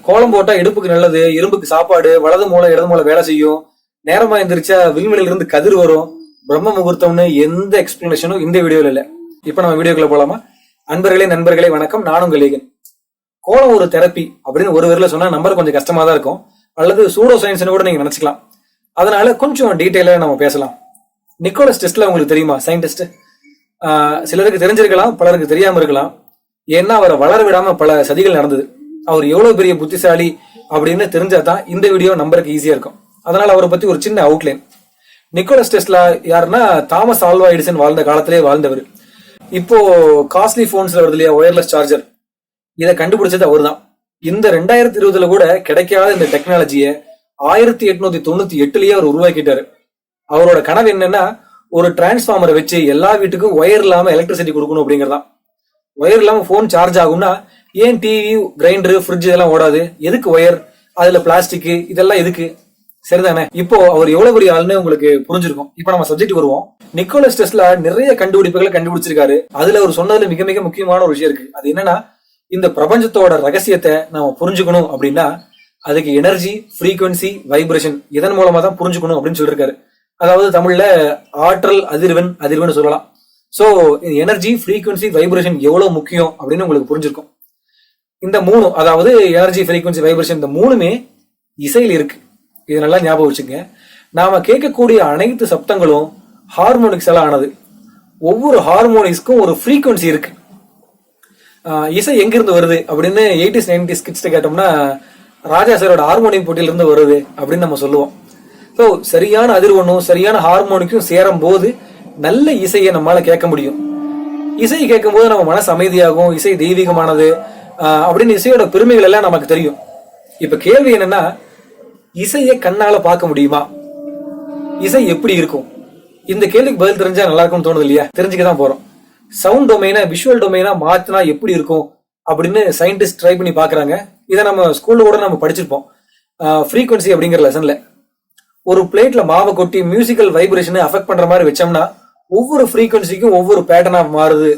கோலம் போட்டா இடுப்புக்கு நல்லது, இரும்புக்கு சாப்பாடு, வலது மூளை இடது மூளை வேலை செய்யும், நேரமா எந்திரிச்சா விண்வெளியில இருந்து கதிர் வரும், பிரம்ம முகூர்த்தம்னு எந்த எக்ஸ்பிளனேஷனும் இந்த வீடியோல இல்ல. இப்ப நம்ம வீடியோக்குள்ள போலாமா? அன்பர்களே நண்பர்களே வணக்கம், நானும் உங்கள் ஈகன். கோலம் ஒரு தெரப்பி அப்படின்னு ஒரு பேர்ல சொன்னா நம்பர் கொஞ்சம் கஷ்டமா தான் இருக்கும், அல்லது சூடோ சயின்ஸ்னு கூட நீங்க நினைச்சுக்கலாம். அதனால கொஞ்சம் டீட்டெயிலா நம்ம பேசலாம். நிக்கோலஸ் டெஸ்லா உங்களுக்கு தெரியுமா? சயின்டிஸ்ட். சிலருக்கு தெரிஞ்சிருக்கலாம், பலருக்கு தெரியாம இருக்கலாம். ஏன்னா அவரை வளர விடாம பல சதிகள் நடந்தது. அவர் எவ்வளவு பெரிய புத்திசாலி அப்படின்னு தெரிஞ்சாதான் இந்த வீடியோ நம்பருக்கு ஈஸியா இருக்கும். அதனால அவரை பத்தி ஒரு சின்ன அவுட்லைன். நிக்கோலஸ் டெஸ்லா யாருன்னா தாமஸ் ஆல்வா எடிசன் வாழ்ந்த காலத்திலே வாழ்ந்தவர். இப்போ காஸ்ட்லி போன்ஸ்ல வருது இல்லையா, ஒயர்லெஸ் சார்ஜர், இதை கண்டுபிடிச்சது அவர் தான். இந்த 2020 கூட கிடைக்காத இந்த டெக்னாலஜியை 1898 அவர் உருவாக்கிட்டாரு. அவரோட கனவு என்னன்னா, ஒரு டிரான்ஸ்பார்மரை வச்சு எல்லா வீட்டுக்கும் ஒயர் இல்லாம எலக்ட்ரிசிட்டி கொடுக்கணும் அப்படிங்கறதான். ஒயர் இல்லாம போன் சார்ஜ் ஆகும்னா ஏன் டிவி, கிரைண்டர், ஃப்ரிட்ஜ் இதெல்லாம் ஓடாது? எதுக்கு ஒயர்? அதுல பிளாஸ்டிக், இதெல்லாம் எதுக்கு? சரிதானே? இப்போ அவர் எவ்வளவு பெரிய ஆளுன்னு உங்களுக்கு புரிஞ்சிருக்கும். இப்போ நம்ம சப்ஜெக்ட் வருவோம். நிக்கோலஸ் டெஸ்லா நிறைய கண்டுபிடிப்புகளை கண்டுபிடிச்சிருக்காரு. அதுல அவர் சொன்னதுல மிக மிக முக்கியமான ஒரு விஷயம் இருக்கு. அது என்னன்னா, இந்த பிரபஞ்சத்தோட ரகசியத்தை நாம புரிஞ்சுக்கணும் அப்படின்னா அதுக்கு எனர்ஜி, ஃப்ரீக்வன்சி, வைப்ரேஷன் இதன் மூலமா தான் புரிஞ்சுக்கணும் அப்படின்னு சொல்லியிருக்காரு. அதாவது தமிழ்ல ஆற்றல், அதிர்வெண் சொல்லலாம். சோ எனர்ஜி, ஃப்ரீக்வன்சி, வைப்ரேஷன் எவ்வளவு முக்கியம் அப்படின்னு உங்களுக்கு புரிஞ்சிருக்கும். இந்த மூணு, அதாவது எனர்ஜி, ஃப்ரீக்வன்சி, வைப்ரேஷன், இந்த மூணுமே இசையில் இருக்கு. இது நல்லா ஞாபகம் வச்சுங்க. நாம கேட்கக்கூடிய அனைத்து சப்தங்களும் ஹார்மோனிக்ஸ் எல்லாம் ஆனது. ஒவ்வொரு ஹார்மோனிக்ஸ்க்கும் ஒரு ஃப்ரீக்வன்சி இருக்கு. இசை எங்கிருந்து வருது அப்படின்னு 80s 90s கிட்ஸ் கேட்டோம்னா ராஜா சாரோட ஹார்மோனியம் போட்டியில இருந்து வருது அப்படின்னு நம்ம சொல்லுவோம். ஸோ சரியான அதிர்வெண்ணும் சரியான ஹார்மோனிக்கும் சேரும் போது நல்ல இசையை நம்மளால கேட்க முடியும். இசை கேட்கும் போது நம்ம மனசு அமைதியாகும், இசை தெய்வீகமானது அப்படின்னு இசையோட பெருமைகள் எல்லாம் நமக்கு தெரியும். இப்ப கேள்வி என்னன்னா, இசையை கண்ணால பார்க்க முடியுமா? இசை எப்படி இருக்கும்? இந்த கேள்விக்கு பதில் தெரிஞ்சா நல்லா இருக்கும்னு தோணுது இல்லையா? தெரிஞ்சுக்கதான் போறோம். சவுண்ட் டொமைனா விஷுவல் டொமைனா மாத்தினா எப்படி இருக்கும் அப்படின்னு சயின்டிஸ்ட் ட்ரை பண்ணி பாக்குறாங்க. இதை நம்ம ஸ்கூல்ல கூட நம்ம படிச்சிருப்போம், ஃப்ரீக்வன்சி அப்படிங்கிற லெசன்ல. ஒரு பிளேட்ல மாவை கொட்டி மியூசிக்கல் வைப்ரேஷன் அஃபெக்ட் பண்ற மாதிரி வச்சோம்னா ஒவ்வொரு ஃப்ரீக்வன்சிக்கும் ஒவ்வொரு பேட்டர்னா மாறுது.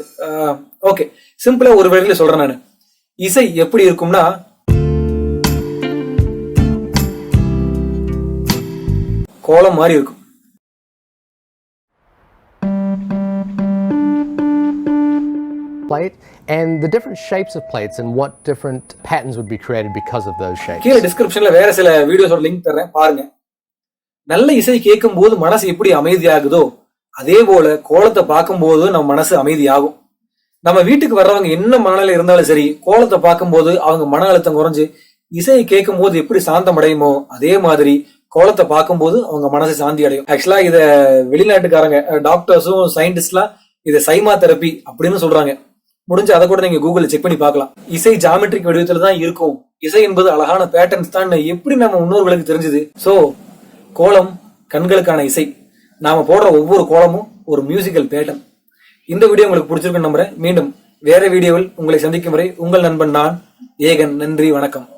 ஓகே, சிம்பிளா ஒரு வழியில சொல்றேன் நான். இசை எப்படி இருக்கும்னா, கோலம் மாதிரி இருக்கும். Plate and the different shapes of plates and what different patterns would be created because of those shapes. கீழே டிஸ்கிரிப்ஷன்ல வேற சில வீடியோஸோட லிங்க் தரேன், பாருங்க. நல்ல இசை கேட்கும் போது மனசு எப்படி அமைதியாகுதோ அதே போல கோலத்தை பார்க்கும் போது நம்ம மனசு அமைதியாகும். நம்ம வீட்டுக்கு வர்றவங்க என்ன மனநிலை இருந்தாலும் சரி, கோலத்தை பார்க்கும் போது அவங்க மன அழுத்தம் குறைஞ்சு இசையை கேட்கும் போது எப்படி சாந்தம் அடையுமோ அதே மாதிரி கோலத்தை பார்க்கும் போது அவங்க மனசு சாந்தி அடையும். ஆக்சுவலா இத வெளிநாட்டுக்காரங்க டாக்டர்ஸும் சயின்டிஸ்ட்லாம் இதை சைமா தெரப்பி அப்படின்னு சொல்றாங்க. முடிஞ்சு அதை கூட நீங்க கூகுள்ல செக் பண்ணி பார்க்கலாம். இசை ஜாமெட்ரிக் வடிவத்துல தான் இருக்கும், இசை என்பது அழகான பேட்டர்ன்ஸ் தான் எப்படி நம்ம முன்னோர்களுக்கு தெரிஞ்சது. சோ கோலம் கண்களுக்கான இசை. நாம போடுற ஒவ்வொரு கோலமும் ஒரு மியூசிக்கல் பேட்டர்ன். இந்த வீடியோ உங்களுக்கு பிடிச்சிருக்குன்னு நம்புறேன். மீண்டும் வேற வீடியோவில் உங்களை சந்திக்கும் வரை உங்கள் நண்பன் நான் ஏகன். நன்றி, வணக்கம்.